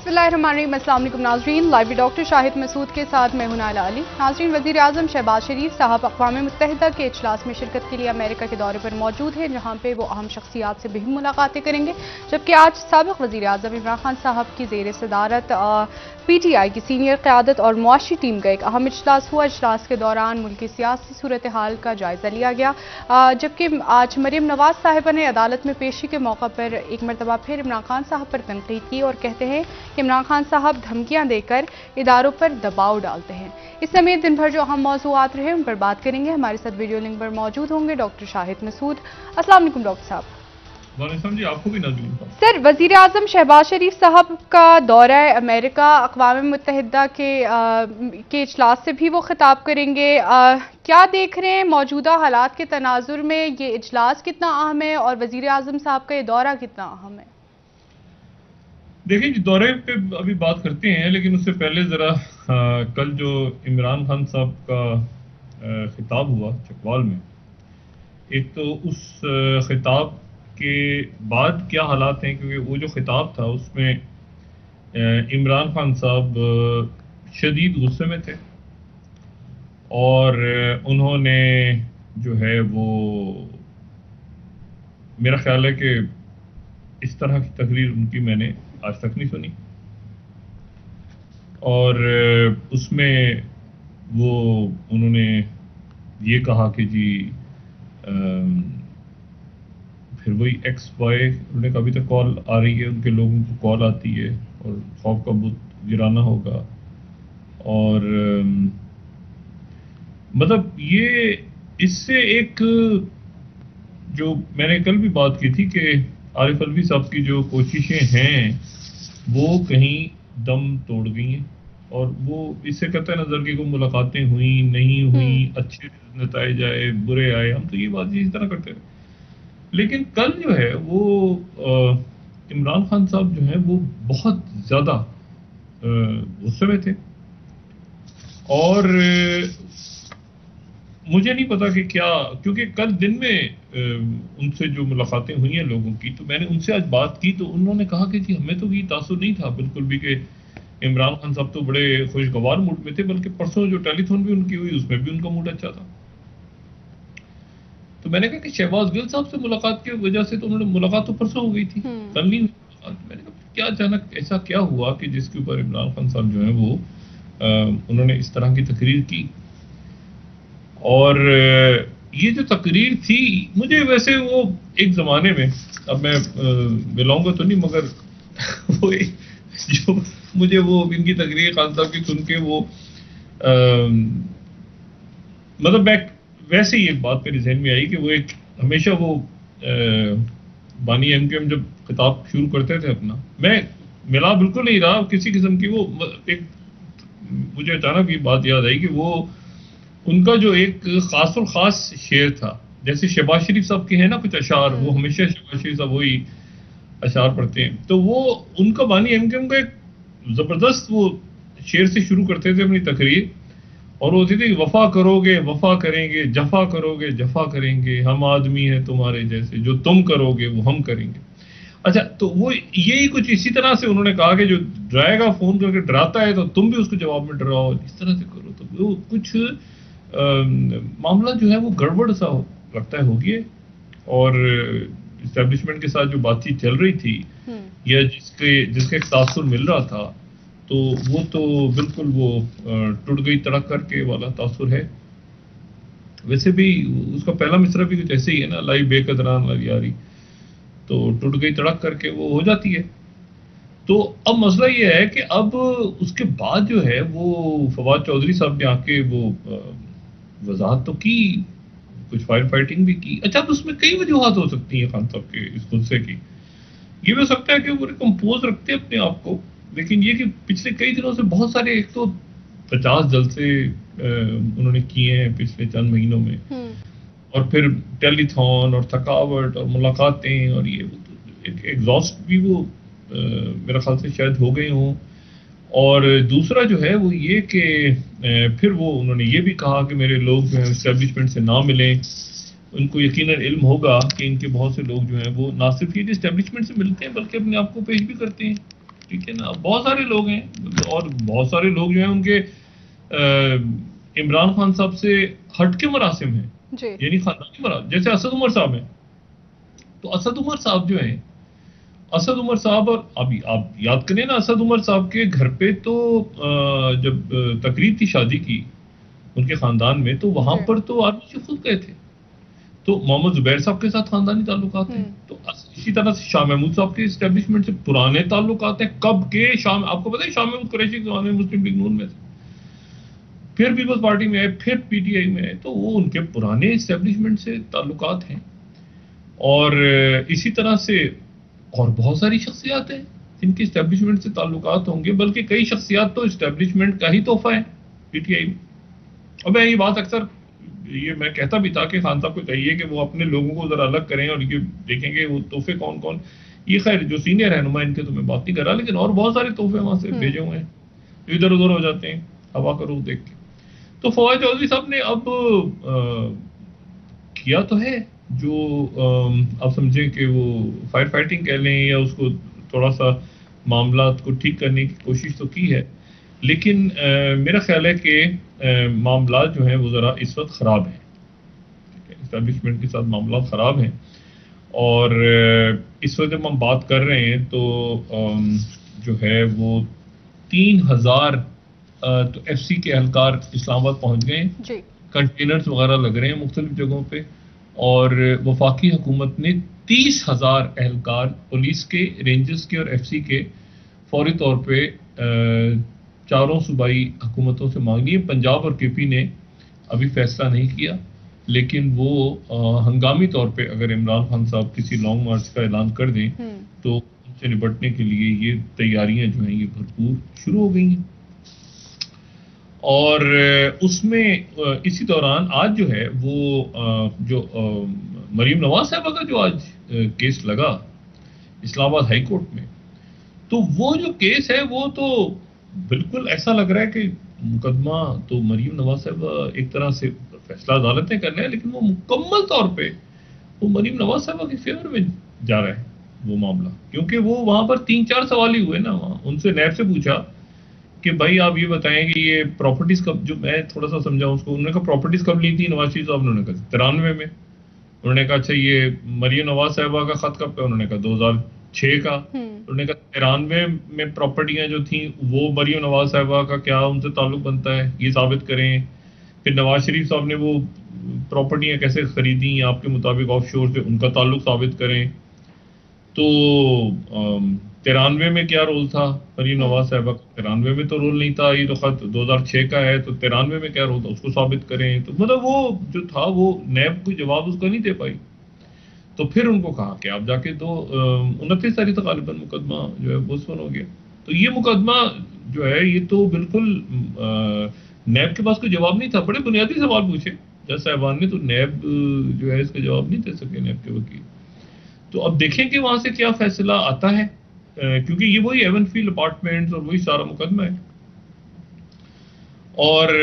बिस्मिल्लाहिर्रहमानिर्रहीम। अस्सलाम वालेकुम नाज़रीन, लाइव डॉक्टर शाहिद मसूद के साथ मैं हूं नाइला अली। नाज़रीन, वज़ीर आज़म शहबाज शरीफ साहब अक़वाम मुत्तहिदा के इजलास में शिरकत के लिए अमेरिका के दौरे पर मौजूद हैं, जहां पे वो अहम शख्सियात से भी मुलाकातें करेंगे। जबकि आज साबिक़ वज़ीर आज़म इमरान खान साहब की ज़ेर सदारत PTI की सीनियर क़यादत और मुआशी टीम का एक अहम इजलास हुआ। इजलास के दौरान मुल्की सियासी सूरत हाल का जायज़ा लिया गया। जबकि आज मरीम नवाज साहिबा ने अदालत में पेशी के मौका पर एक मरतबा फिर इमरान खान साहब पर तनकीद की और कहते हैं कि इमरान खान साहब धमकियां देकर इदारों पर दबाव डालते हैं। इस समेत दिन भर जो अहम मौज़ूआत रहे उन पर बात करेंगे। हमारे साथ वीडियो लिंक पर मौजूद होंगे डॉक्टर शाहिद मसूद। अस्सलाम वालेकुम डॉक्टर साहब। जी, आपको भी सर, वज़ीर आज़म शहबाज शरीफ साहब का दौरा है अमेरिका, अक़वाम मुत्तहिदा के इजलास से भी वो खिताब करेंगे। क्या देख रहे हैं मौजूदा हालात के तनाजुर में ये इजलास कितना अहम है और वज़ीर आज़म साहब का ये दौरा कितना अहम है? देखिए, दौरे पे अभी बात करते हैं, लेकिन उससे पहले ज़रा कल जो इमरान खान साहब का खिताब हुआ चकवाल में, एक तो उस खिताब के बाद क्या हालात हैं, क्योंकि वो जो खिताब था उसमें इमरान खान साहब शदीद गुस्से में थे और उन्होंने जो है वो, मेरा ख्याल है कि इस तरह की तकरीर उनकी मैंने आज तक नहीं सुनी। और उसमें वो उन्होंने ये कहा कि जी फिर वही एक्स बॉय, उन्होंने कभी तक कॉल आ रही है, उनके लोगों को कॉल आती है और खौफ का बुत गिराना होगा। और मतलब ये इससे एक, जो मैंने कल भी बात की थी कि आरिफ अलवी साहब की जो कोशिशें हैं वो कहीं दम तोड़ गई हैं और वो इससे कतई नज़र की कोई मुलाकातें हुई नहीं हुई, अच्छे नतीजे आए बुरे आए, हम तो ये बात इस तरह करते हैं। लेकिन कल जो है वो इमरान खान साहब जो है वो बहुत ज़्यादा गुस्से में थे और मुझे नहीं पता कि क्या, क्योंकि कल दिन में उनसे जो मुलाकातें हुई हैं लोगों की, तो मैंने उनसे आज बात की तो उन्होंने कहा कि जी हमें तो ये तासुर नहीं था बिल्कुल भी कि इमरान खान साहब तो बड़े खुशगवार मूड में थे, बल्कि परसों जो टेलीफोन भी उनकी हुई उसमें भी उनका मूड अच्छा था। तो मैंने कहा कि शहबाज गिल साहब से मुलाकात की वजह से तो उन्होंने, मुलाकात तो परसों हो गई थी, कल नहीं हुई मुलाकात। मैंने कहा क्या अचानक ऐसा क्या हुआ कि जिसके ऊपर इमरान खान साहब जो है वो उन्होंने इस तरह की तकरीर की। और ये जो तकरीर थी, मुझे वैसे वो एक ज़माने में, अब मैं मिलाऊंगा तो नहीं, मगर वो जो मुझे वो इनकी तकरीर खान साहब की सुन के वो मतलब मैं वैसे ही एक बात मेरे जहन में आई कि वो एक हमेशा वो बानी MKM जब खिताब शुरू करते थे अपना, मैं मिला बिल्कुल नहीं रहा किसी किस्म की, वो एक मुझे अचानक ये बात याद आई कि वो उनका जो एक खासुल खास शेर था, जैसे शहबाज शरीफ साहब के हैं ना कुछ अशार, वो हमेशा शहबाज शरीफ साहब वही अशार पढ़ते हैं, तो वो उनका बानी MKM का एक जबरदस्त वो शेर से शुरू करते थे अपनी तकरीर, और वो होती थी वफा करोगे वफा करेंगे, जफा करोगे जफा करेंगे, हम आदमी हैं तुम्हारे जैसे, जो तुम करोगे वो हम करेंगे। अच्छा, तो वो यही कुछ इसी तरह से उन्होंने कहा कि जो डराएगा फोन करके डराता है तो तुम भी उसको जवाब में डराओ, इस तरह से करो। तो वो कुछ मामला जो है वो गड़बड़ सा लगता है होगी, और इस्टेब्लिशमेंट के साथ जो बातचीत चल रही थी या जिसके तासुर मिल रहा था, तो वो तो बिल्कुल वो टूट गई तड़क करके वाला तासुर है। वैसे भी उसका पहला मिसरा भी कुछ ऐसे ही है ना, लाई बेकदरान लाई यारी, तो टूट गई तड़क करके वो हो जाती है। तो अब मसला ये है कि अब उसके बाद जो है वो फवाद चौधरी साहब ने आके वो वजाहत तो की, कुछ फायर फाइटिंग भी की। अच्छा, तो उसमें कई वजूहत हो सकती हैं खान साहब के इस गुस्से की। ये भी हो सकता है कि वो कंपोज रखते हैं अपने आप को, लेकिन ये कि पिछले कई दिनों से बहुत सारे, एक तो 50 जलसे उन्होंने किए हैं पिछले चंद महीनों में, और फिर टेलीथॉन और थकावट और मुलाकातें, और ये एक एग्जॉस्ट भी वो मेरा ख्याल से शायद हो गए हों। और दूसरा जो है वो ये कि फिर वो उन्होंने ये भी कहा कि मेरे लोग जो है इस्टेब्लिशमेंट से ना मिलें, उनको यकीनन इल्म होगा कि इनके बहुत से लोग जो हैं वो ना सिर्फ ये इस्टेब्लिशमेंट से मिलते हैं बल्कि अपने आप को पेश भी करते हैं ठीक है ना। बहुत सारे लोग हैं और बहुत सारे लोग जो हैं उनके इमरान खान साहब से हट के मरासिम हैं, यानी खानदानी मरासिम। जैसे असद उमर साहब हैं, तो असद उमर साहब जो हैं, असद उमर साहब, और अभी आप याद करें ना, असद उमर साहब के घर पे तो जब तकरीब थी शादी की उनके खानदान में, तो वहां पर तो आर्मी चीफ खुद गए थे। तो मोहम्मद जुबैर साहब के साथ खानदानी ताल्लुकात हैं। तो इसी तरह से शाह महमूद साहब के एस्टेब्लिशमेंट से पुराने ताल्लुकात हैं। कब के शाह, आपको पता है शाह महमूद कुरैशी के ज़माने में मुस्लिम लीग नून में थे, फिर पीपल्स पार्टी में आए, फिर पीटीआई में आए, तो वो उनके पुराने एस्टेब्लिशमेंट से ताल्लुकात हैं। और इसी तरह से और बहुत सारी शख्सियात हैं जिनके एस्टेब्लिशमेंट से ताल्लुकात होंगे, बल्कि कई शख्सियात तो एस्टेब्लिशमेंट का ही तोहफा है पीटीआई में। और मैं ये बात अक्सर ये मैं कहता भी था कि खान साहब को चाहिए कि वो अपने लोगों को जरा अलग करें और ये देखेंगे वो तोहफे कौन कौन। ये खैर जो सीनियर रहनुमा इनके तो मैं बात नहीं कर रहा, लेकिन और बहुत सारे तोहफे वहां से भेजे हुए हैं जो इधर उधर हो जाते हैं हवा का रुख देख के। तो फवाद चौधरी साहब ने अब किया तो है जो आप समझें कि वो फायर फाइटिंग कह लें या उसको थोड़ा सा मामला को ठीक करने की कोशिश तो की है, लेकिन मेरा ख्याल है कि मामला जो है वो ज़रा इस वक्त ख़राब है, इस्टेब्लिशमेंट के साथ मामला ख़राब हैं। और इस वक्त जब हम बात कर रहे हैं तो जो है वो 3000 तो एफसी के एहलकार इस्लामाबाद पहुंच गए हैं, कंटेनर्स वगैरह लग रहे हैं मुख्तलिफ जगहों पे, और वफाकी हुकूमत ने 30,000 एहलकार पुलिस के, रेंजर्स के और एफसी के फौरी तौर पे चारों सूबाई हुकूमतों से मांगी है। पंजाब और केपी ने अभी फैसला नहीं किया, लेकिन वो हंगामी तौर पे अगर इमरान खान साहब किसी लॉन्ग मार्च का ऐलान कर दें तो उनसे निपटने के लिए ये तैयारियां जो हैं ये भरपूर शुरू हो गई हैं। और उसमें इसी दौरान आज जो है वो जो मरीम नवाज साहबा का जो आज केस लगा इस्लामाबाद हाई कोर्ट में, तो वो जो केस है वो तो बिल्कुल ऐसा लग रहा है कि मुकदमा तो मरीम नवाज साहबा एक तरह से फैसला अदालतें कर रहे हैं, लेकिन वो मुकम्मल तौर पे वो मरीम नवाज साहबा के फेवर में जा रहा है वो मामला, क्योंकि वो वहां पर 3-4 सवाल ही हुए ना। वहां उनसे नैब से पूछा कि भाई आप ये बताएं कि ये प्रॉपर्टीज कब, जो मैं थोड़ा सा समझा उसको, उन्होंने कहा प्रॉपर्टीज कब ली थी नवाज शरीफ साहब, उन्होंने कहा 93 में। उन्होंने कहा अच्छा ये मरियम नवाज साहबा का खत कब का, उन्होंने कहा 2006 का। उन्होंने कहा 93 में प्रॉपर्टियां जो थी वो मरियम नवाज साहबा का क्या उनसे ताल्लुक बनता है, ये साबित करें। फिर नवाज शरीफ साहब ने वो प्रॉपर्टियां कैसे खरीदी आपके मुताबिक ऑफशोर से, उनका ताल्लुक साबित करें। तो 93 में क्या रोल था मरीम नवाज साहबा का, 93 में तो रोल नहीं था, ये तो खत 2006 का है, तो 93 में क्या रोल था उसको साबित करें। तो मतलब वो जो था वो नैब कोई जवाब उसका नहीं दे पाई। तो फिर उनको कहा कि आप जाके 29 तारीख तक गालिबन मुकदमा जो है पोस्टपोन हो गया। तो ये मुकदमा जो है ये तो बिल्कुल नैब के पास कोई जवाब नहीं था। बड़े बुनियादी सवाल पूछे जज साहबान ने, तो नैब जो है इसका जवाब नहीं दे सके नैब के वकील। तो अब देखेंगे वहां से क्या फैसला आता है, क्योंकि ये वही एवनफील्ड अपार्टमेंट्स और वही सारा मुकदमा है। और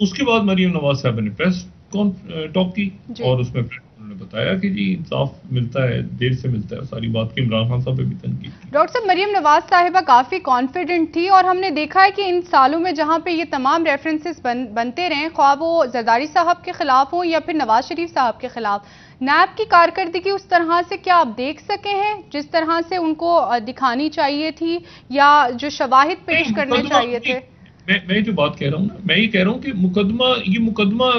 उसके बाद मरीम नवाज साहब ने प्रेस टॉक की और उसमें उन्होंने बताया कि जी इंसाफ मिलता है, देर से मिलता है, सारी बात की इमरान खान साहब पे भी तनकीद की। डॉक्टर साहब मरीम नवाज साहिबा काफी कॉन्फिडेंट थी और हमने देखा है कि इन सालों में जहां पे ये तमाम रेफरेंसेस बनते रहे, ख्वाह वो जरदारी साहब के खिलाफ हो या फिर नवाज शरीफ साहब के खिलाफ, नैब की कारकर्दगी उस तरह से क्या आप देख सके हैं जिस तरह से उनको दिखानी चाहिए थी या जो शवाहिद पेश करने चाहिए थे? मैं जो बात कह रहा हूँ ना, मैं ये कह रहा हूँ कि ये मुकदमा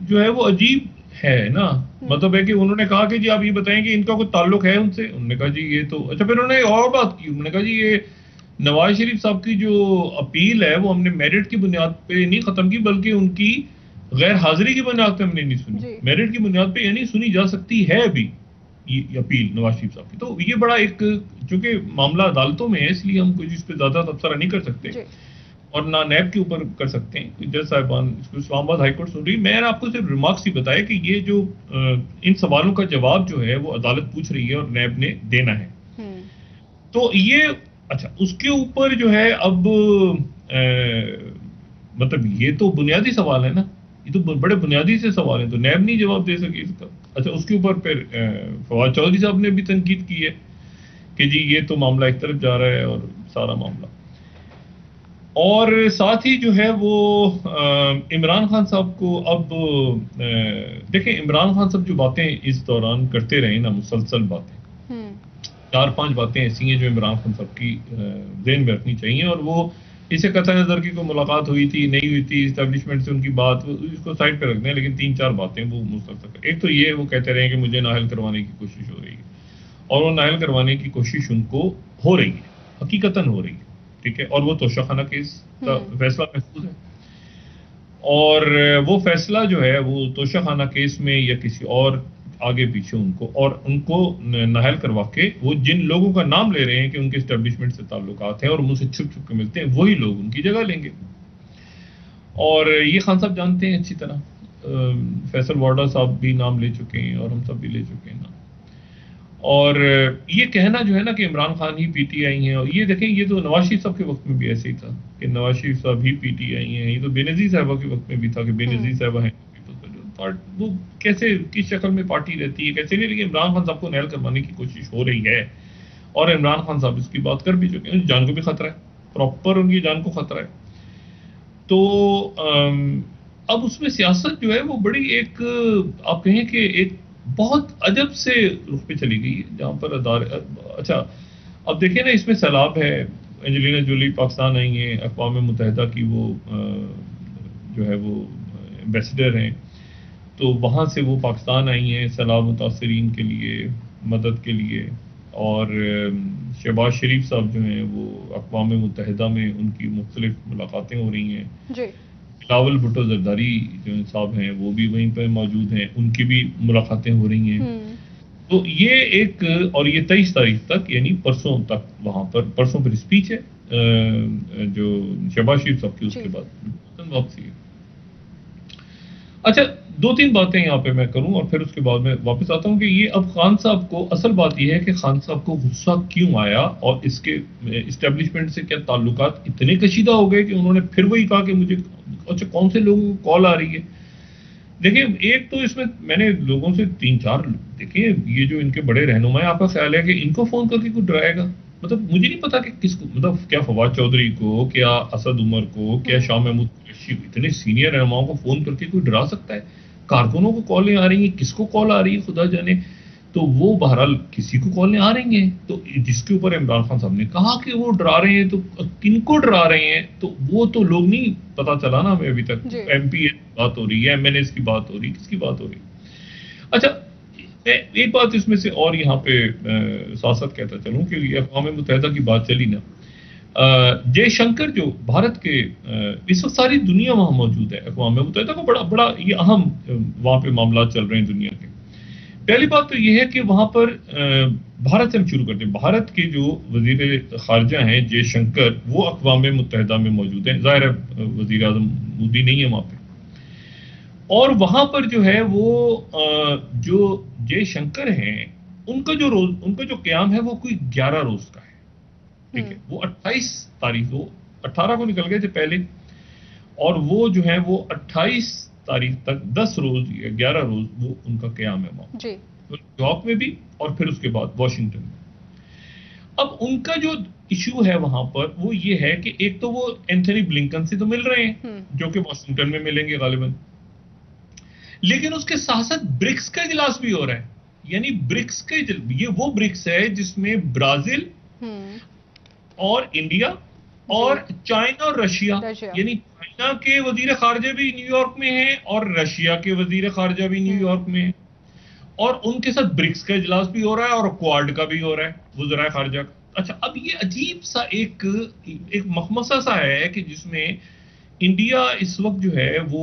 जो है वो अजीब है ना। मतलब है कि उन्होंने कहा कि जी आप ये बताएं कि इनका कोई ताल्लुक है उनसे, उन्होंने कहा जी ये तो अच्छा। फिर उन्होंने और बात की, उन्होंने कहा जी ये नवाज शरीफ साहब की जो अपील है वो हमने मेरिट की बुनियाद पे नहीं खत्म की, बल्कि उनकी गैर हाजिरी की बुनियाद पे हमने नहीं सुनी, मेरिट की बुनियाद पे यानी सुनी जा सकती है अभी ये अपील नवाज शरीफ साहब की। तो ये बड़ा एक, चूंकि मामला अदालतों में है इसलिए हम कुछ इस पर ज्यादा तबसरा नहीं कर सकते और ना नैब के ऊपर कर सकते हैं। जज साहिबान इसको इस्लामाबाद हाईकोर्ट सुन रही। मैंने आपको सिर्फ रिमार्क्स ही बताया कि ये जो इन सवालों का जवाब जो है वो अदालत पूछ रही है और नैब ने देना है। तो ये अच्छा, उसके ऊपर जो है अब मतलब ये तो बुनियादी सवाल है ना, ये तो बड़े बुनियादी से सवाल है, तो नैब नहीं जवाब दे सकी इसका। अच्छा, उसके ऊपर फिर फवाद चौधरी साहब ने भी तनकीद की है कि जी ये तो मामला एक तरफ जा रहा है और सारा मामला। और साथ ही जो है वो इमरान खान साहब को अब देखें, इमरान खान साहब जो बातें इस दौरान करते रहे ना, मुसलसल बातें, 4-5 बातें ऐसी हैं जो इमरान खान साहब की ज़हन में रखनी चाहिए। और वो इसे कतई नज़र की कोई मुलाकात हुई थी नहीं हुई थी, इस्टेब्लिशमेंट से उनकी बात, इसको साइड पे रखते हैं, लेकिन 3-4 बातें वो मुसलसल। एक तो ये वो कहते रहे कि मुझे नाअहल करवाने की कोशिश हो रही है, और वो नाअहल करवाने की कोशिश उनको हो रही है, हकीकतन हो रही है, ठीक है। और वो तोशाखाना केस का फैसला महफूज है, और वो फैसला जो है वो तोशाखाना केस में या किसी और आगे पीछे उनको नाअहल करवा के, वो जिन लोगों का नाम ले रहे हैं कि उनके एस्टेब्लिशमेंट से ताल्लुकात हैं और मुझसे छुप छुप के मिलते हैं, वही लोग उनकी जगह लेंगे। और ये खान साहब जानते हैं अच्छी तरह, फैसल वाडा साहब भी नाम ले चुके हैं और हम सब भी ले चुके हैं नाम। और ये कहना जो है ना कि इमरान खान ही पीटीआई हैं, और ये देखें, ये तो नवाज शरीफ साहब के वक्त में भी ऐसे ही था कि नवाज शरीफ साहब ही पीटीआई हैं। ये तो बेनज़ीर साहबा के वक्त में भी था कि बेनज़ीर साहबा हैं। वो कैसे किस शक्ल में पार्टी रहती है कैसे नहीं, लेकिन इमरान खान साहब को नाअहल करवाने की कोशिश हो रही है, और इमरान खान साहब इसकी बात कर भी चुके हैं। जान को भी खतरा है, प्रॉपर उनकी जान को खतरा है। तो अब उसमें सियासत जो है वो बड़ी एक, आप कहें कि एक बहुत अजब से रुख पे चली गई है, जहाँ पर अच्छा अब देखिए ना, इसमें सैलाब है, एंजेलिना जोली पाकिस्तान आई हैं, अक़वाम मुत्तहिदा की वो जो है वो एम्बेसडर हैं, तो वहाँ से वो पाकिस्तान आई हैं सैलाब मुतासरीन के लिए मदद के लिए। और शहबाज शरीफ साहब जो हैं वो अक़वाम मुत्तहिदा में उनकी मुख्तलिफ मुलाकातें हो रही हैं जी। बिलावल भुट्टो ज़रदारी जो साहब हैं वो भी वहीं पर मौजूद हैं, उनकी भी मुलाकातें हो रही हैं। तो ये एक, और ये 23 तारीख तक यानी परसों तक वहाँ पर, परसों पर स्पीच है जो शहबाज शरीफ साहब की, उसके बाद वापसी है। अच्छा, 2-3 बातें यहाँ पे मैं करूं और फिर उसके बाद मैं वापस आता हूं कि ये अब खान साहब को, असल बात ये है कि खान साहब को गुस्सा क्यों आया और इसके इस्टेब्लिशमेंट से क्या ताल्लुकात इतने कशीदा हो गए कि उन्होंने फिर वही कहा कि मुझे, अच्छा कौन से लोगों को कॉल आ रही है। देखिए, एक तो इसमें मैंने लोगों से 3-4, देखिए ये जो इनके बड़े रहनुमा है, आपका ख्याल है कि इनको फोन करके कुछ डराएगा? मतलब मुझे नहीं पता कि किसको, मतलब क्या फवाद चौधरी को, क्या असद उमर को, क्या शाह महमूद कुरैशी को, इतने सीनियर रहनुमाओं को फोन करके कोई डरा सकता है? कारकुनों को कॉलें आ रही हैं, किसको कॉल आ रही है खुदा जाने। तो वो बहरहाल किसी को कॉलें आ रही हैं, तो जिसके ऊपर इमरान खान साहब ने कहा कि वो डरा रहे हैं, तो किनको डरा रहे हैं, तो वो तो लोग नहीं पता चला ना हमें अभी तक। MP की बात हो रही है, MNAs की बात हो रही है, किसकी बात हो रही है? अच्छा, एक बात इसमें से और यहाँ पे साथ साथ कहता चलूं कि अक़वाम मुत्तहिदा की बात चली ना, जयशंकर जो भारत के, इस वक्त सारी दुनिया वहां मौजूद है, अक़वाम मुत्तहिदा को बड़ा बड़ा ये अहम वहां पे मामला चल रहे हैं दुनिया के। पहली बात तो ये है कि वहां पर भारत से हम शुरू करते हैं, भारत के जो वजीर खारजा हैं जयशंकर, वो अक़वाम मुत्तहिदा में मौजूद हैं। ज़ाहिर है वजीर आज़म मोदी नहीं है वहां पे, और वहां पर जो है वो जो जयशंकर हैं, उनका जो क़याम है वो कोई 11 रोज का है, ठीक है। वो 28 तारीख को, 18 को निकल गए थे पहले, और वो जो है वो 28 तारीख तक 10 रोज या 11 रोज वो उनका क़याम है वहां जी, न्यूयॉर्क में भी और फिर उसके बाद वाशिंगटन में। अब उनका जो इशू है वहां पर वो ये है कि एक तो वो एंथनी ब्लिंकन से तो मिल रहे हैं, जो कि वाशिंगटन में मिलेंगे गालिबन, लेकिन उसके साथ साथ ब्रिक्स का इजलास भी हो रहा है। यानी ब्रिक्स के, ये वो ब्रिक्स है जिसमें ब्राजील और इंडिया और चाइना और रशिया, यानी चाइना के वजीर खारजा भी न्यूयॉर्क में हैं और रशिया के वजीर खारजा भी न्यूयॉर्क में हैं, और उनके साथ ब्रिक्स का इजलास भी हो रहा है और क्वाड का भी हो रहा है, वज़राए खारजा का। अच्छा, अब ये अजीब सा एक मखमसा सा है कि जिसमें इंडिया इस वक्त जो है वो,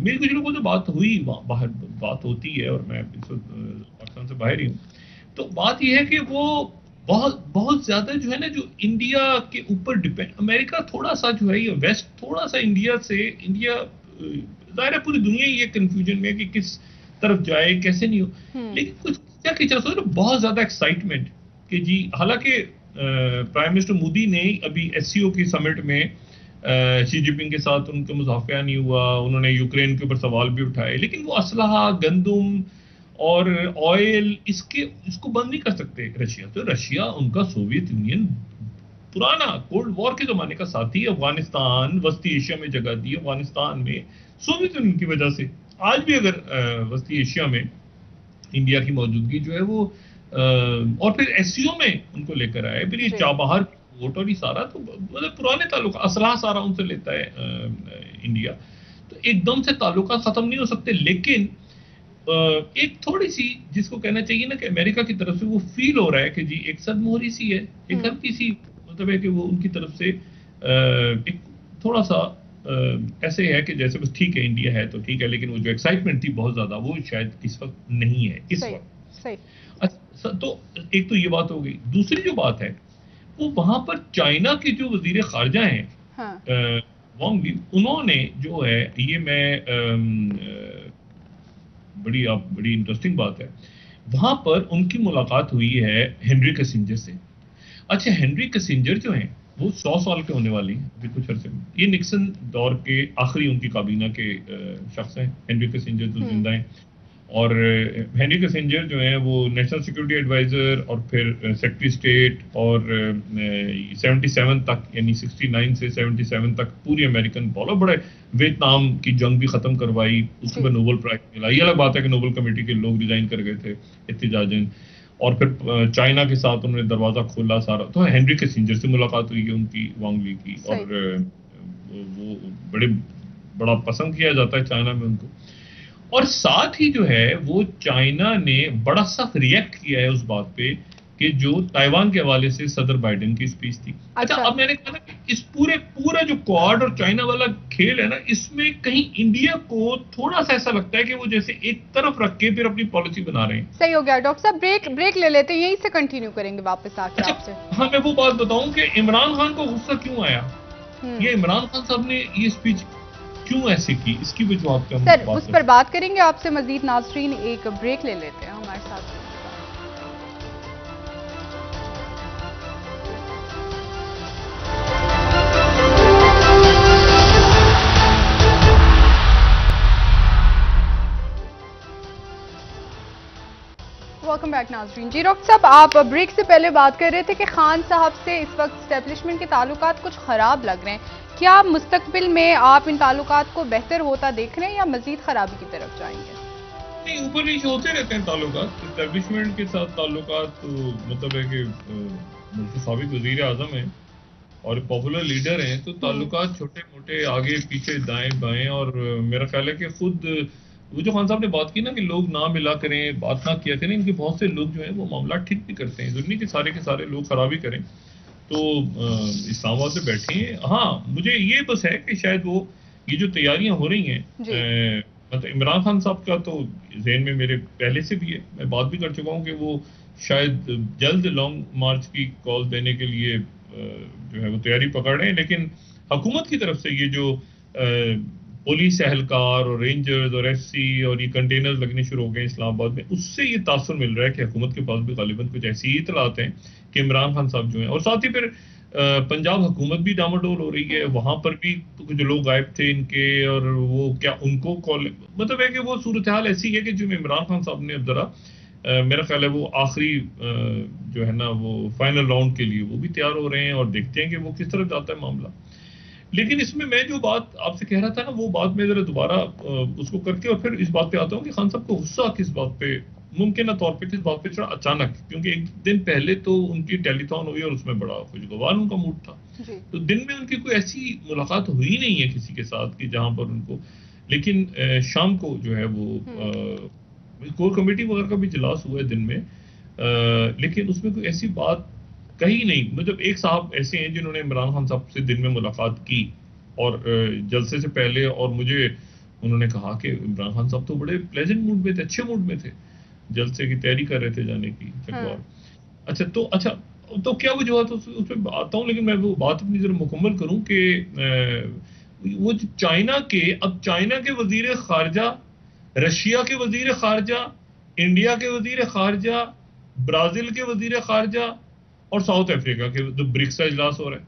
मेरी कुछ लोगों से बात हुई, बाहर बात होती है और मैं पाकिस्तान से बाहर ही हूँ, तो बात यह है कि वो बहुत ज्यादा जो है ना, जो इंडिया के ऊपर डिपेंड, अमेरिका थोड़ा सा जो है, ये वेस्ट थोड़ा सा इंडिया जाहिर है पूरी दुनिया ये कंफ्यूजन में है कि किस तरफ जाए, कैसे नहीं हो, लेकिन कुछ क्या खींचा सोच, बहुत ज्यादा एक्साइटमेंट कि जी, हालांकि प्राइम मिनिस्टर मोदी ने अभी SCO की समिट में शी जिनपिंग के साथ उनका मुज़ाफ़ा नहीं हुआ, उन्होंने यूक्रेन के ऊपर सवाल भी उठाए, लेकिन वो असलहा, गंदम और ऑयल इसको बंद नहीं कर सकते रशिया। तो रशिया उनका सोवियत यूनियन पुराना कोल्ड वॉर के जमाने का साथी, अफगानिस्तान वस्ती एशिया में जगह दी, अफगानिस्तान में सोवियत यूनियन की वजह से। आज भी अगर वस्ती एशिया में इंडिया की मौजूदगी जो है वो और फिर एससीओ में उनको लेकर आए, फिर ये चाबहार वोट और ये सारा, तो मतलब पुराने ताल्लुक असलाह सारा उनसे लेता है इंडिया। तो एकदम से ताल्लुकात खत्म नहीं हो सकते, लेकिन एक थोड़ी सी जिसको कहना चाहिए ना कि अमेरिका की तरफ से वो फील हो रहा है कि जी एक सदमोहरी सी है, एक हल्की सी मतलब है कि वो उनकी तरफ से एक थोड़ा सा ऐसे है कि जैसे बस ठीक है इंडिया है तो ठीक है, लेकिन वो जो एक्साइटमेंट थी बहुत ज्यादा वो शायद इस वक्त नहीं है इस वक्त। सही। अच्छा, तो एक तो ये बात हो गई। दूसरी जो बात है वो वहां पर चाइना के जो वजीर खारजा हैं, हाँ। वांग ली, उन्होंने जो है ये मैं बड़ी इंटरेस्टिंग बात है, वहां पर उनकी मुलाकात हुई है हेनरी किसिंजर से। अच्छा, हेनरी किसिंजर जो हैं वो 100 साल के होने वाली हैं अभी कुछ अर्से में। ये निक्सन दौर के आखिरी उनकी काबीना के शख्स हैं हेनरी किसिंजर, जो जिंदा हैं। और हेनरी किसिंजर जो हैं वो नेशनल सिक्योरिटी एडवाइजर और फिर सेक्रेटरी स्टेट, और 77 तक यानी 69 से 77 तक पूरी अमेरिकन बहुत बड़े, वियतनाम की जंग भी खत्म करवाई, उसके बाद नोबेल प्राइज मिला। ये अलग बात है कि नोबेल कमेटी के लोग रिजाइन कर गए थे एहतिजाजन, और फिर चाइना के साथ उन्होंने दरवाजा खोला सारा। तो हेनरी किसिंजर से मुलाकात हुई है उनकी, वांग ली की, और वो बड़ा पसंद किया जाता है चाइना में उनको। और साथ ही जो है वो चाइना ने बड़ा सख्त रिएक्ट किया है उस बात पे कि जो ताइवान के हवाले से सदर बाइडेन की स्पीच थी। अच्छा, अब मैंने कहा ना कि इस पूरा जो क्वाड और चाइना वाला खेल है ना, इसमें कहीं इंडिया को थोड़ा सा ऐसा लगता है कि वो जैसे एक तरफ रख के फिर अपनी पॉलिसी बना रहे हैं। सही हो गया डॉक्टर साहब, ब्रेक ले लेते हैं, यहीं से कंटिन्यू करेंगे वापस आके आपसे। हाँ, मैं वो बात बताऊं कि इमरान खान को गुस्सा क्यों आया, ये इमरान खान साहब ने ये स्पीच क्यों ऐसे की, इसकी वजह पे हम सर उस पर बात करेंगे आपसे मजीद। नाज़रीन एक ब्रेक ले लेते हैं, हमारे साथ वेलकम बैक नाज़रीन। जी डॉक्टर साहब, आप ब्रेक से पहले बात कर रहे थे कि खान साहब से इस वक्त एस्टेब्लिशमेंट के ताल्लुकात कुछ खराब लग रहे हैं। क्या मुस्तकबिल में आप इन ताल्लुकात को बेहतर होता देख रहे हैं या मजीद खराबी की तरफ जाएंगे? नहीं, ऊपर नीचे होते रहते हैं ताल्लुकात, एस्टेब्लिशमेंट के साथ ताल्लुकात। तो मतलब है कि मुल्क साबिक वजीर आजम है और पॉपुलर लीडर हैं, तो ताल्लुकात छोटे मोटे आगे पीछे दाएं बाएं। और मेरा ख्याल है कि खुद वो जो खान साहब ने बात की ना कि लोग ना मिला करें, बात ना किया करें, इनके बहुत से लोग जो हैं वो मामला ठीक भी करते हैं, जरूरी के सारे लोग खराबी करें। तो इस्लामाबाद में बैठे हैं। हाँ, मुझे ये बस है कि शायद वो ये जो तैयारियां हो रही हैं, मतलब इमरान खान साहब का तो ज़हन में मेरे पहले से भी है, मैं बात भी कर चुका हूँ कि वो शायद जल्द लॉन्ग मार्च की कॉल देने के लिए जो है वो तैयारी पकड़ रहे हैं। लेकिन हुकूमत की तरफ से ये जो पुलिस एहलकार और रेंजर्स और एफसी और ये कंटेनर्स लगने शुरू हो गए इस्लामाबाद में, उससे ये तासुर मिल रहा है कि हुकूमत के पास भी गालिबन कुछ ऐसी ही इतलात हैं कि इमरान खान साहब जो हैं, और साथ ही फिर पंजाब हुकूमत भी डामाडोल हो रही है, वहां पर भी कुछ लोग गायब थे इनके, और वो क्या उनको कॉल, मतलब है कि वो सूरत हाल ऐसी है कि जो इमरान खान साहब ने अब जरा मेरा ख्याल है वो आखिरी जो है ना वो फाइनल राउंड के लिए वो भी तैयार हो रहे हैं, और देखते हैं कि वो किस तरह जाता है मामला। लेकिन इसमें मैं जो बात आपसे कह रहा था ना, वो बात मैं जरा दोबारा उसको करके और फिर इस बात पे आता हूँ कि खान साहब को गुस्सा किस बात पे, मुमकिन तौर पे किस बात पे चढ़ा अचानक, क्योंकि एक दिन पहले तो उनकी टेलीथॉन हुई और उसमें बड़ा खुशगवार उनका मूड था। तो दिन में उनकी कोई ऐसी मुलाकात हुई नहीं है किसी के साथ कि जहां पर उनको, लेकिन शाम को जो है वो कोर कमेटी वगैरह का भी इजलास हुआ है दिन में, लेकिन उसमें कोई ऐसी बात कहीं नहीं। मतलब एक साहब ऐसे हैं जिन्होंने इमरान खान साहब से दिन में मुलाकात की और जलसे से पहले, और मुझे उन्होंने कहा कि इमरान खान साहब तो बड़े प्लेजेंट मूड में थे, अच्छे मूड में थे, जलसे की तैयारी कर रहे थे जाने की चकवार। अच्छा तो क्या वजह तो उसमें आता हूँ, लेकिन मैं वो बात अपनी जरा मुकम्मल करूँ कि वो चाइना के वजीर खारजा, रशिया के वजीर खारजा, इंडिया के वजीर खारजा, ब्राजील के वजीर खारजा और साउथ अफ्रीका के जो ब्रिक्स का इजलास हो रहा है,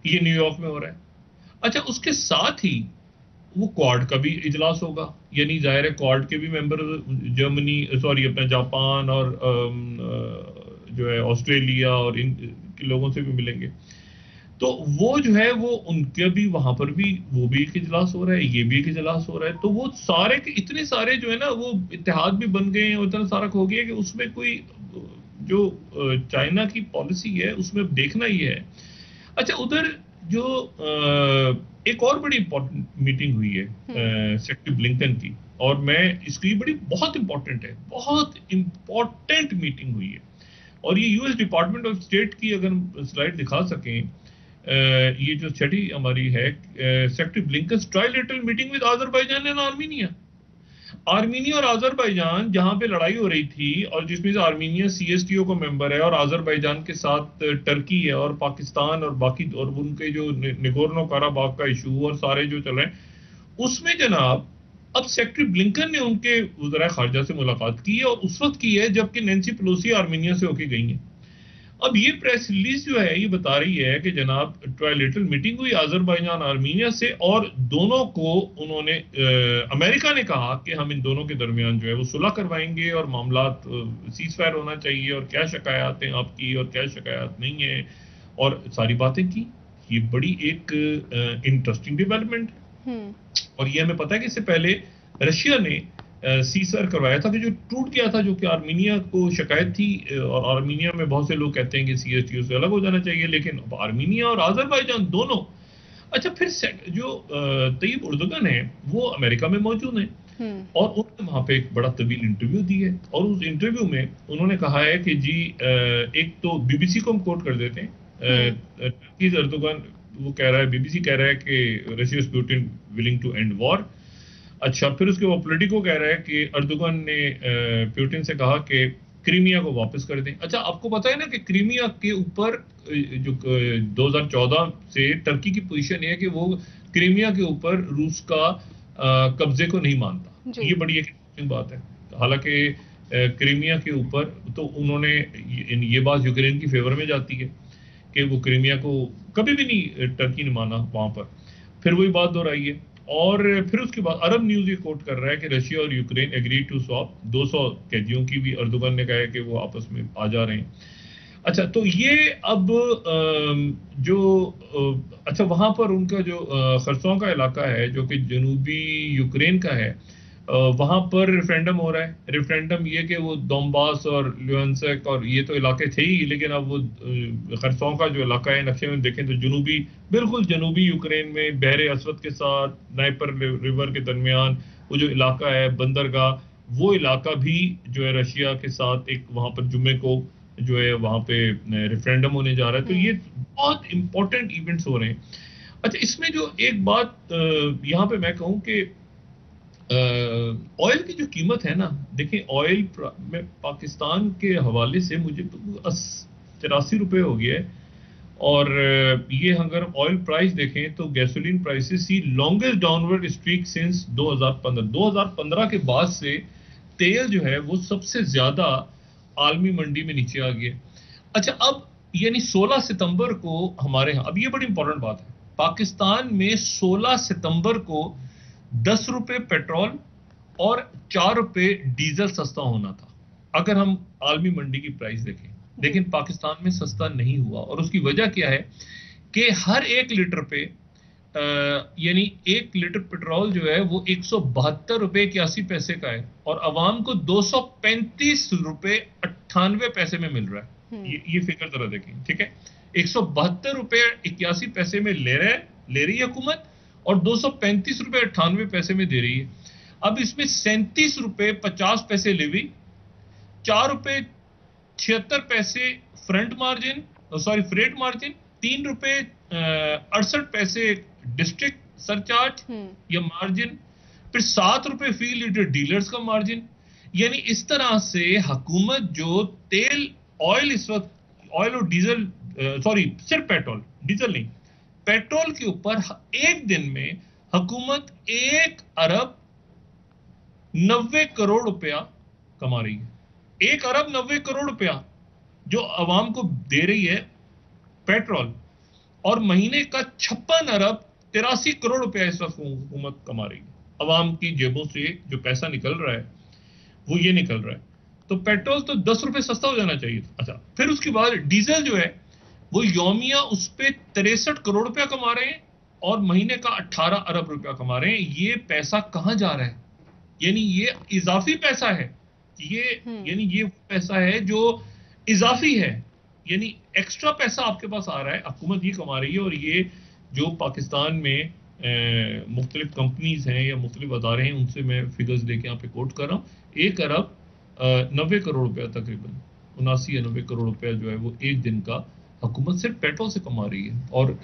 ये न्यूयॉर्क में हो रहा है। अच्छा, उसके साथ ही वो क्वाड का भी इजलास होगा, यानी जाहिर है क्वाड के भी मेंबर जर्मनी, सॉरी अपना जापान और जो है ऑस्ट्रेलिया और इन के लोगों से भी मिलेंगे। तो वो जो है वो उनके भी वहां पर भी वो भी एक इजलास हो रहा है, ये भी एक इजलास हो रहा है। तो वो सारे के इतने सारे जो है ना वो इत्तेहाद भी बन गए हैं और इतना सारा हो गया कि उसमें कोई जो चाइना की पॉलिसी है उसमें देखना ही है। अच्छा, उधर जो एक और बड़ी इंपॉर्टेंट मीटिंग हुई है सेक्रेटरी ब्लिंकन की, और मैं इसकी बड़ी बहुत इंपॉर्टेंट है, बहुत इंपॉर्टेंट मीटिंग हुई है। और ये यूएस डिपार्टमेंट ऑफ स्टेट की अगर स्लाइड दिखा सकें, ये जो छठी हमारी है, secretary Blinken trilateral meeting with Azerbaijan and Armenia. Armenia और अजरबैजान जहां पे लड़ाई हो रही थी और जिसमें से आर्मीनिया सीएसटीओ को मेंबर है और अजरबैजान के साथ टर्की है और पाकिस्तान और बाकी और उनके जो निगोर्नो काराबाग का इशू और सारे जो चल रहे हैं उसमें जनाब अब सेक्रेटरी ब्लिंकन ने उनके वज़ीर खारजा से मुलाकात की है और उस वक्त की है जबकि नैन्सी पेलोसी आर्मीनिया से होके गई हैं। अब ये प्रेस रिलीज जो है ये बता रही है कि जनाब ट्राइलेटरल मीटिंग हुई आजरबाईजान आर्मीनिया से और दोनों को उन्होंने अमेरिका ने कहा कि हम इन दोनों के दरमियान जो है वो सुलह करवाएंगे और मामला सीज फायर होना चाहिए और क्या शिकायत हैं आपकी और क्या शिकायत नहीं है और सारी बातें की। ये बड़ी एक इंटरेस्टिंग डेवलपमेंट। और ये हमें पता है कि इससे पहले रशिया ने सीजफायर करवाया था कि जो टूट गया था, जो कि आर्मीनिया को शिकायत थी। और आर्मीनिया में बहुत से लोग कहते हैं कि सीएसटीओ से अलग हो जाना चाहिए, लेकिन आर्मीनिया और अजरबैजान दोनों। अच्छा, फिर जो तैयब उर्दुगन है वो अमेरिका में मौजूद हैं और उन्होंने वहां पे एक बड़ा तवील इंटरव्यू दी है और उस इंटरव्यू में उन्होंने कहा है कि जी एक तो बीबीसी को हम कोट कर देते हैं, अर्दोगन वो कह रहा है, बीबीसी कह रहा है कि Russia is Putin willing to end war. अच्छा, फिर उसके वो पॉलिटिको कह रहा है कि अर्दोगन ने पुतिन से कहा कि क्रीमिया को वापस कर दें। अच्छा, आपको पता है ना कि क्रीमिया के ऊपर जो 2014 से टर्की की पोजीशन है कि वो क्रीमिया के ऊपर रूस का कब्जे को नहीं मानता। ये बड़ी एक इंटरेस्टिंग बात है। हालांकि क्रीमिया के ऊपर तो उन्होंने ये बात यूक्रेन की फेवर में जाती है कि वो क्रीमिया को कभी भी नहीं टर्की ने माना वहां पर। फिर वही बात दोहराई है। और फिर उसके बाद अरब न्यूज ये कोट कर रहा है कि रशिया और यूक्रेन एग्री टू स्वैप 200 कैदियों की भी अर्दोगन ने कहा है कि वो आपस में आ जा रहे हैं। अच्छा, तो ये अब अच्छा वहां पर उनका जो खरसों का इलाका है जो कि जनूबी यूक्रेन का है, वहां पर रेफरेंडम हो रहा है। रेफरेंडम ये कि वो दोम्बास और ल्यूहांस्क और ये तो इलाके थे ही, लेकिन अब वो खरसों का जो इलाका है नक्शे में देखें तो बिल्कुल जनूबी यूक्रेन में बहरे अस्वद के साथ नाइपर रिवर के दरमियान वो जो इलाका है बंदरगाह, वो इलाका भी जो है रशिया के साथ एक वहां पर जुम्मे को जो है वहां पे रेफरेंडम होने जा रहा है। तो ये बहुत इंपॉर्टेंट इवेंट्स हो रहे हैं। अच्छा, इसमें जो एक बात यहाँ पे मैं कहूँ कि ऑयल की जो कीमत है ना, देखिए ऑयल में पाकिस्तान के हवाले से मुझे 83 रुपए हो गया है। और ये अगर ऑयल प्राइस देखें तो गैसोलीन प्राइसेस सी लॉन्गेस्ट डाउनवर्ड स्ट्रीक सिंस 2015 के बाद से तेल जो है वो सबसे ज्यादा आलमी मंडी में नीचे आ गया। अच्छा, अब यानी 16 सितंबर को हमारे यहाँ, अब ये बड़ी इंपॉर्टेंट बात है, पाकिस्तान में 16 सितंबर को 10 रुपए पेट्रोल और 4 रुपए डीजल सस्ता होना था अगर हम आलमी मंडी की प्राइस देखें। लेकिन पाकिस्तान में सस्ता नहीं हुआ और उसकी वजह क्या है कि हर 1 लीटर पे यानी 1 लीटर पेट्रोल जो है वो 172 रुपए 81 पैसे का है और अवाम को 235 रुपए 98 पैसे में मिल रहा है। ये फिगर जरा देखें, ठीक है। 172 रुपए 81 पैसे में ले रही है हुकूमत और 235 रुपए 98 पैसे में दे रही है। अब इसमें 37 रुपए 50 पैसे लेवी, 4 रुपए 76 पैसे front margin, sorry freight margin, 3 रुपए 68 पैसे डिस्ट्रिक्ट सरचार्ज या मार्जिन, फिर 7 रुपए फी लीटर डीलर्स का मार्जिन। यानी इस तरह से हुकूमत जो तेल ऑयल इस वक्त ऑयल और डीजल सॉरी सिर्फ पेट्रोल डीजल नहीं, पेट्रोल के ऊपर एक दिन में हुकूमत 1 अरब 90 करोड़ रुपया कमा रही है। 1 अरब 90 करोड़ रुपया जो अवाम को दे रही है पेट्रोल, और महीने का 56 अरब 83 करोड़ रुपया इस वक्त हुकूमत कमा रही है। अवाम की जेबों से जो पैसा निकल रहा है वो ये निकल रहा है। तो पेट्रोल तो 10 रुपए सस्ता हो जाना चाहिए। अच्छा, फिर उसके बाद डीजल जो है वो यौमिया उस पे 63 करोड़ रुपया कमा रहे हैं और महीने का 18 अरब रुपया कमा रहे हैं। ये पैसा कहां जा रहा है? यानी ये इजाफी पैसा है। यानी ये पैसा है जो इजाफी है, यानी एक्स्ट्रा पैसा आपके पास आ रहा है, हुकूमत ये कमा रही है। और ये जो पाकिस्तान में मुख्तलिफ कंपनीज हैं या मुख्तलिफ अदारे हैं, उनसे मैं फिगर्स लेके यहाँ पे कोट कर रहा हूँ। 1 अरब 90 करोड़ रुपया, तकरीबन 79 या 90 करोड़ रुपया जो है वो एक दिन का हुकूमत सिर्फ पेट्रोल से कमा रही है। और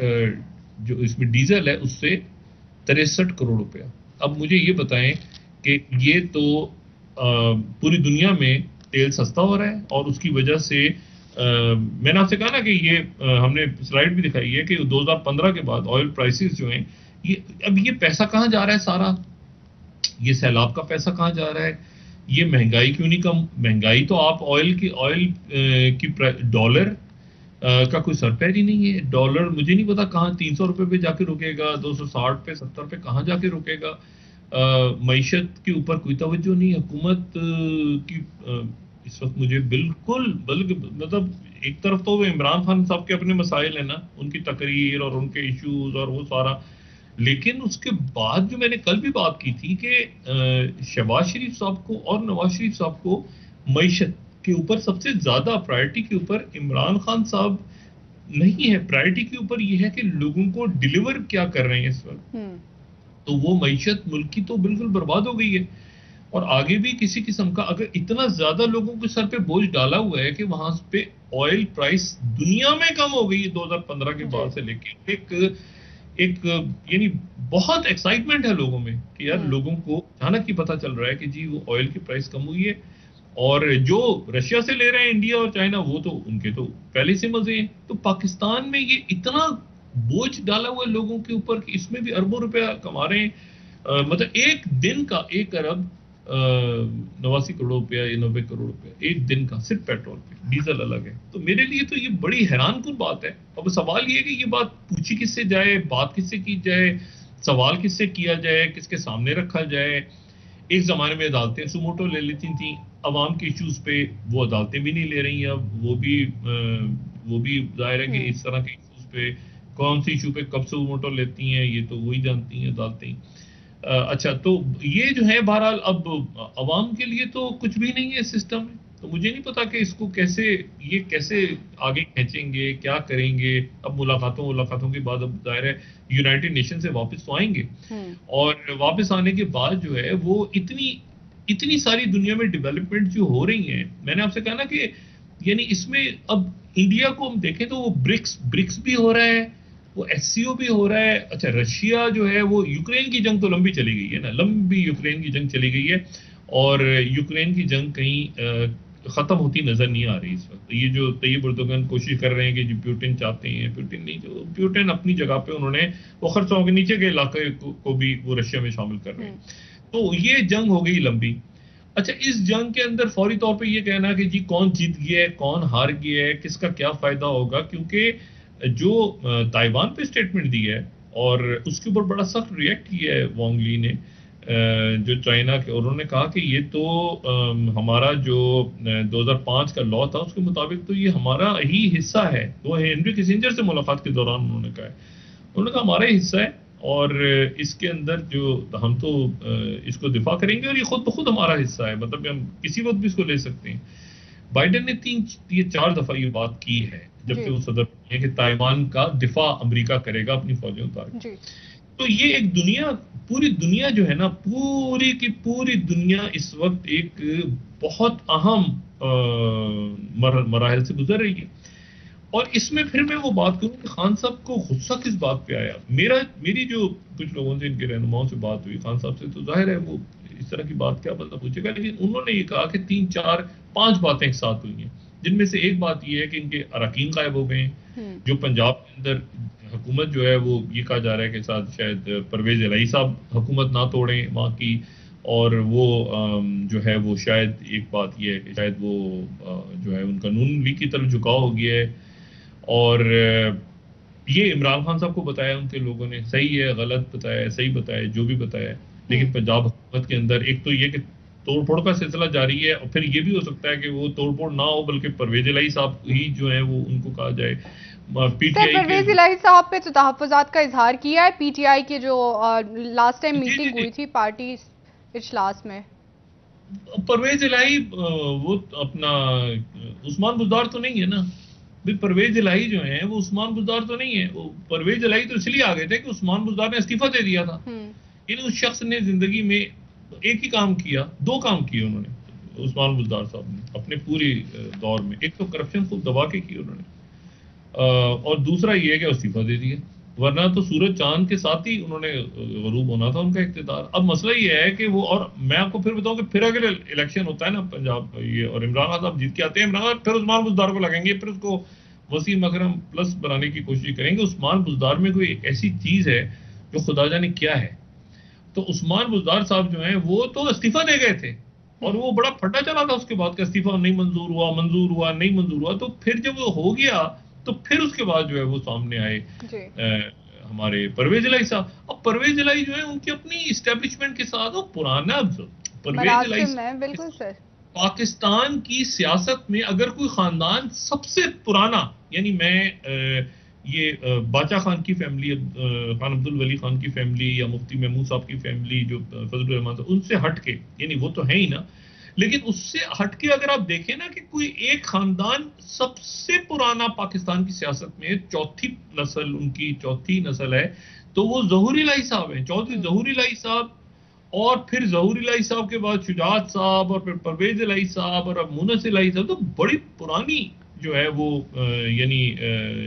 जो इसमें डीजल है उससे 63 करोड़ रुपया। अब मुझे ये बताएं कि ये तो पूरी दुनिया में तेल सस्ता हो रहा है और उसकी वजह से मैंने आपसे कहा ना कि ये हमने स्लाइड भी दिखाई है कि 2015 के बाद ऑयल प्राइसेस जो हैं, अब ये पैसा कहाँ जा रहा है सारा? ये सैलाब का पैसा कहाँ जा रहा है? ये महंगाई क्यों नहीं कम? महंगाई तो आप ऑयल की डॉलर का कोई सरपैर ही नहीं है। डॉलर मुझे नहीं पता कहाँ 300 रुपए पे जाके रुकेगा, 260 पे 70 पे कहाँ जाके रुकेगा। मईशत के ऊपर कोई तवज्जो नहीं। हुकूमत की इस वक्त मुझे बिल्कुल मतलब एक तरफ तो वो इमरान खान साहब के अपने मसाइल है ना, उनकी तकरीर और उनके इश्यूज और वो सारा, लेकिन उसके बाद जो मैंने कल भी बात की थी कि शहबाज शरीफ साहब को और नवाज शरीफ साहब को मईशत के ऊपर सबसे ज्यादा प्रायोरिटी के ऊपर इमरान खान साहब नहीं है। प्रायोरिटी के ऊपर यह है कि लोगों को डिलीवर क्या कर रहे हैं इस वक्त। तो वो मईशत मुल्क की तो बिल्कुल बर्बाद हो गई है। और आगे भी किसी किस्म का अगर इतना ज्यादा लोगों के सर पे बोझ डाला हुआ है कि वहां पे ऑयल प्राइस दुनिया में कम हो गई है 2015 के बाद से लेके एक यानी बहुत एक्साइटमेंट है लोगों में कि यार लोगों को अचानक ही पता चल रहा है कि जी वो ऑयल की प्राइस कम हुई है। और जो रशिया से ले रहे हैं इंडिया और चाइना, वो तो उनके तो पहले से मजे हैं। तो पाकिस्तान में ये इतना बोझ डाला हुआ है लोगों के ऊपर कि इसमें भी अरबों रुपया कमा रहे हैं। मतलब एक दिन का 1 अरब 89 करोड़ रुपया या 90 करोड़ रुपया एक दिन का सिर्फ पेट्रोल पे, डीजल अलग है। तो मेरे लिए तो ये बड़ी हैरानकुन बात है। अब सवाल ये है कि ये बात पूछी किससे जाए, बात किससे की जाए, सवाल किससे किया जाए, किसके सामने रखा जाए। एक जमाने में अदालतें सुमोटो ले लेती थी अवाम के इश्यूज पे, वो अदालतें भी नहीं ले रही हैं अब। वो भी जाहिर है कि इस तरह के इश्यूज पे कौन सी इशू पे कब सुमोटो लेती हैं ये तो वही जानती हैं अदालतें। अच्छा, तो ये जो है बहरहाल अब अवाम के लिए तो कुछ भी नहीं है सिस्टम में। तो मुझे नहीं पता कि इसको कैसे आगे खींचेंगे, क्या करेंगे। अब मुलाकातों के बाद अब जाहिर है यूनाइटेड नेशन से वापस तो आएंगे और वापस आने के बाद जो है वो इतनी सारी दुनिया में डेवलपमेंट जो हो रही हैं, मैंने आपसे कहा ना कि यानी इसमें अब इंडिया को हम देखें तो वो ब्रिक्स भी हो रहा है, वो एससीओ भी हो रहा है। अच्छा, रशिया जो है वो यूक्रेन की जंग तो लंबी चली गई है ना, लंबी यूक्रेन की जंग चली गई है और यूक्रेन की जंग कहीं खत्म होती नजर नहीं आ रही इस वक्त। ये जो तैयब एर्दोगन कोशिश कर रहे हैं कि जो प्यूटिन चाहते हैं, प्यूटिन नहीं, जो प्यूटिन अपनी जगह पे उन्होंने वो खर्चों के नीचे के इलाके को भी वो रशिया में शामिल कर रहे हैं। तो ये जंग हो गई लंबी। अच्छा, इस जंग के अंदर फौरी तौर पे ये कहना कि जी कौन जीत गया है, कौन हार गया है, किसका क्या फायदा होगा, क्योंकि जो ताइवान पे स्टेटमेंट दी है और उसके ऊपर बड़ा सख्त रिएक्ट किया है वांग ली ने, जो चाइना के, उन्होंने कहा कि ये तो हमारा जो 2005 का लॉ था उसके मुताबिक तो ये हमारा ही हिस्सा है। वो हेनरी किसिंजर से मुलाकात के दौरान उन्होंने कहा हमारा ही हिस्सा है और इसके अंदर जो हम तो इसको दिफा करेंगे और ये खुद ब खुद हमारा हिस्सा है, मतलब हम किसी वक्त भी इसको ले सकते हैं। बाइडेन ने 4 दफा ये बात की है जब से वो सदर है कि ताइवान का दिफा अमेरिका करेगा अपनी फौजें उतार के। तो ये एक पूरी दुनिया जो है ना, पूरी की पूरी दुनिया इस वक्त एक बहुत अहम मराहल से गुजर रही है। और इसमें फिर मैं वो बात करूं कि खान साहब को गुस्सा किस बात पे आया। मेरी जो कुछ लोगों से, इनके रहनुमाओं से बात हुई खान साहब से, तो जाहिर है वो इस तरह की बात क्या मतलब पूछेगा, लेकिन उन्होंने ये कहा कि 3, 4, 5 बातें एक साथ हुई हैं, जिनमें से एक बात ये है कि इनके अरकान गायब हो गए हैं। जो पंजाब के अंदर हुकूमत जो है वो ये कहा जा रहा है कि साथ शायद परवेज इलाही साहब हुकूमत ना तोड़ें वहाँ की, और वो जो है वो शायद एक बात ये है कि शायद वो जो है उनका नून लीग की तरफ झुकाव हो गया है। और ये इमरान खान साहब को बताया उनके लोगों ने, सही है गलत बताया है, सही बताया है, जो भी बताया है, लेकिन पंजाब हुकूमत के अंदर एक तो ये कि तोड़फोड़ का सिलसिला जारी है, और फिर ये भी हो सकता है कि वो तोड़फोड़ ना हो बल्कि परवेज इलाही साहब ही जो है वो उनको कहा जाए सर पीटीआई के। परवेज इलाही साहब पे तो तहफ़्फ़ुज़ात का इजहार किया है पीटीआई की जो लास्ट टाइम जी जी मीटिंग जी, हुई थी पार्टी इजलास में। परवेज इलाही वो अपना उस्मान बुज़दार तो नहीं है ना भाई। परवेज इलाही जो है वो उस्मान बुज़दार तो नहीं है। वो परवेज इलाही तो इसलिए आ गए थे कि उस्मान बुज़दार ने इस्तीफा दे दिया था। यानी उस शख्स ने जिंदगी में एक ही काम किया, दो काम किए उन्होंने, उस्मान बुज़दार साहब ने अपने पूरी दौर में। एक तो करप्शन खूब दबा के की उन्होंने, और दूसरा ये है कि इस्तीफा दे दिया, वरना तो सूरज चांद के साथ ही उन्होंने गरूब होना था उनका इख्तिदार। अब मसला ये है कि वो, और मैं आपको फिर बताऊं कि फिर अगर इलेक्शन होता है ना पंजाब ये, और इमरान खान साहब जीत के आते हैं, इमरान खान फिर उस्मान बुज़दार को लगेंगे, फिर उसको वसीम अकरम प्लस बनाने की कोशिश करेंगे। उस्मान बुज़दार में कोई एक ऐसी चीज है जो खुदा जाने क्या है। तो उस्मान बुज़दार साहब जो हैं वो तो इस्तीफा दे गए थे, और वो बड़ा फटा चला था उसके बाद का, इस्तीफा नहीं मंजूर हुआ, मंजूर हुआ, नहीं मंजूर हुआ। तो फिर जब वो हो गया तो फिर उसके बाद जो है वो सामने आए हमारे परवेज इलाही साहब। अब परवेज इलाही जो है उनकी अपनी इस्टेब्लिशमेंट के साथ, वो पुराना परवेज इलाही में बिल्कुल सर। पाकिस्तान की सियासत में अगर कोई खानदान सबसे पुराना, यानी मैं ये बाचा खान की फैमिली, खान अब्दुल वली खान की फैमिली, या मुफ्ती महमूद साहब की फैमिली जो फजलुर रहमान साहब, उनसे हटके, यानी वो तो है ही ना, लेकिन उससे हटके अगर आप देखें ना कि कोई एक खानदान सबसे पुराना पाकिस्तान की सियासत में, चौथी नस्ल उनकी, चौथी नस्ल है, तो वो ज़हूर इलाही साहब हैं, चौधरी ज़हूर इलाही साहब। और फिर ज़हूर इलाही साहब के बाद शुजात साहब, और फिर परवेज इलाही साहब, और अब मुनस इलाही साहब। तो बड़ी पुरानी जो है वो यानी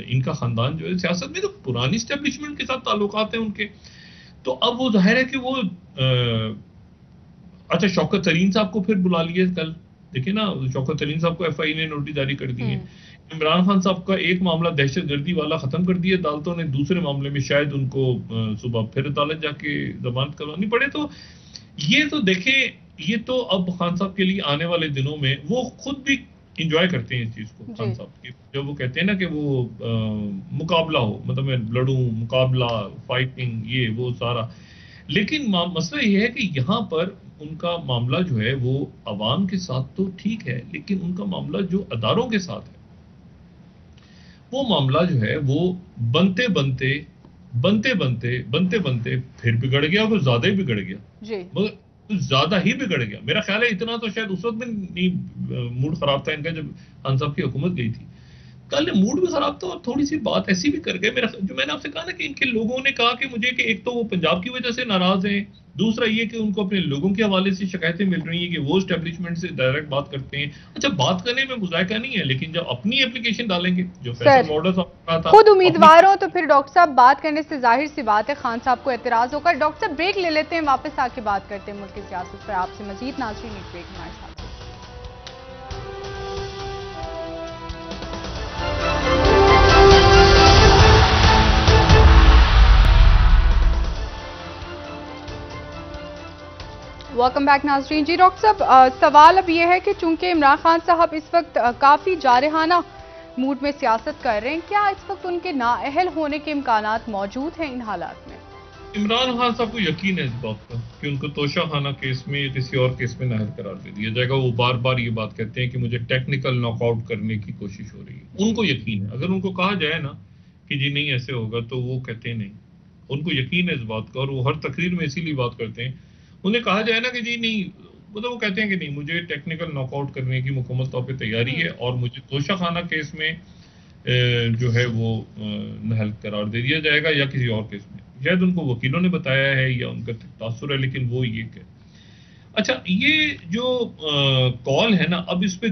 इनका खानदान जो है सियासत में, तो पुरानी स्टैब्लिशमेंट के साथ ताल्लुकात हैं उनके। तो अब वो जाहिर है कि वो अच्छा, शौकत सलीम साहब को फिर बुला लिए कल, देखिए ना, शौकत सलीम साहब को एफआई ने नोटिस जारी कर दी है। इमरान खान साहब का एक मामला दहशतगर्दी वाला खत्म कर दिया अदालतों ने, दूसरे मामले में शायद उनको सुबह फिर अदालत जाके जमानत करवानी पड़े। तो ये तो देखें, ये तो अब खान साहब के लिए आने वाले दिनों में, वो खुद भी इंजॉय करते हैं इस चीज को, खान साहब की, जब वो कहते हैं ना कि वो मुकाबला हो, मतलब मैं लड़ूं, मुकाबला, फाइटिंग, ये वो सारा। लेकिन मसला ये है कि यहाँ पर उनका मामला जो है वो अवाम के साथ तो ठीक है, लेकिन उनका मामला जो अदारों के साथ है, वो मामला जो है वो बनते बनते बनते बनते बनते बनते फिर बिगड़ गया, कुछ ज्यादा ही बिगड़ गया, मगर कुछ ज्यादा ही बिगड़ गया। मेरा ख्याल है इतना तो शायद उस वक्त में नहीं मूड खराब था इनका जब खान साहब की हुकूमत गई थी। कल मूड भी खराब था, और थोड़ी सी बात ऐसी भी कर गए। मेरा जो मैंने आपसे कहा ना कि इनके लोगों ने कहा कि मुझे कि एक तो वो पंजाब की वजह से नाराज हैं, दूसरा ये कि उनको अपने लोगों के हवाले से शिकायतें मिल रही हैं कि वो एस्टेब्लिशमेंट से डायरेक्ट बात करते हैं। अच्छा, बात करने में मुजायका नहीं है, लेकिन जब अपनी एप्लीकेशन डालेंगे, जो फैसल मॉडल कहा था, खुद उम्मीदवार हो तो फिर डॉक्टर साहब बात करने से जाहिर सी बात है खान साहब को एतराज होगा। डॉक्टर साहब ब्रेक ले लेते हैं, वापस आके बात करते हैं मुल्क की सियासत पर आपसे मजीद। नाज़रीन एक ब्रेक हमारे साथ। वेलकम बैक नाज़रीन। जी डॉक्टर साहब, सवाल अब ये है कि चूंकि इमरान खान साहब इस वक्त काफ़ी जारहाना मूड में सियासत कर रहे हैं, क्या इस वक्त उनके नाअहल होने के इम्कानात मौजूद हैं इन हालात में? इमरान खान साहब को यकीन है इस बात का कि उनको तोशा खाना केस में या किसी और केस में नाअहल करार दे दिया जाएगा। वो बार बार ये बात कहते हैं कि मुझे टेक्निकल नॉकआउट करने की कोशिश हो रही है। उनको यकीन है, अगर उनको कहा जाए ना कि जी नहीं ऐसे होगा, तो वो कहते हैं नहीं, उनको यकीन है इस बात का, और वो हर तकरीर में इसीलिए बात करते हैं। उन्हें कहा जाए ना कि जी नहीं, मतलब वो कहते हैं कि नहीं, मुझे टेक्निकल नॉकआउट करने की मुकम्मल तौर पे तैयारी है, और मुझे तोशा खाना केस में जो है वो नाअहल करार दे दिया जाएगा, या किसी और केस में। शायद उनको वकीलों ने बताया है या उनका तासुर है, लेकिन वो ये कह। अच्छा, ये जो कॉल है ना, अब इस पे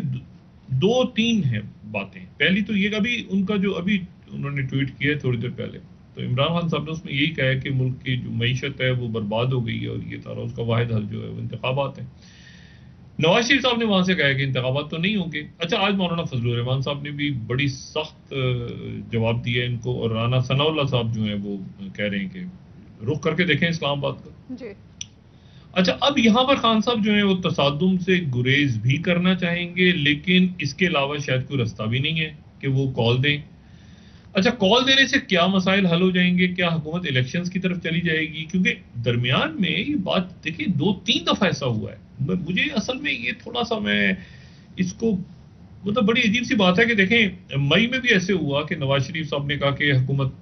दो तीन है बातें। पहली तो ये, अभी उनका जो अभी उन्होंने ट्वीट किया है थोड़ी देर पहले, तो इमरान खान साहब ने उसमें यही कहा है कि मुल्क की जो मईशत है वो बर्बाद हो गई है, और ये सारा उसका वाहिद हल जो है वो इंतखाबात है। नवाज शरीफ साहब ने वहां से कहा कि इंतखाबात तो नहीं होंगे। अच्छा, आज मौलाना फजलुर रहमान साहब ने भी बड़ी सख्त जवाब दिया इनको, और राना सनाउल्लाह साहब जो है वो कह रहे हैं कि रुख करके देखें इस्लामाबाद का जी। अच्छा, अब यहाँ पर खान साहब जो है वो तसादुम से गुरेज भी करना चाहेंगे, लेकिन इसके अलावा शायद कोई रास्ता भी नहीं है कि वो कॉल दें। अच्छा, कॉल देने से क्या मसाइल हल हो जाएंगे? क्या हुकूमत इलेक्शंस की तरफ चली जाएगी? क्योंकि दरमियान में ये बात देखिए 2-3 दफा ऐसा हुआ है। मुझे असल में ये थोड़ा सा मैं इसको मतलब बड़ी अजीब सी बात है कि देखें मई में भी ऐसे हुआ कि नवाज शरीफ साहब ने कहा कि हुकूमत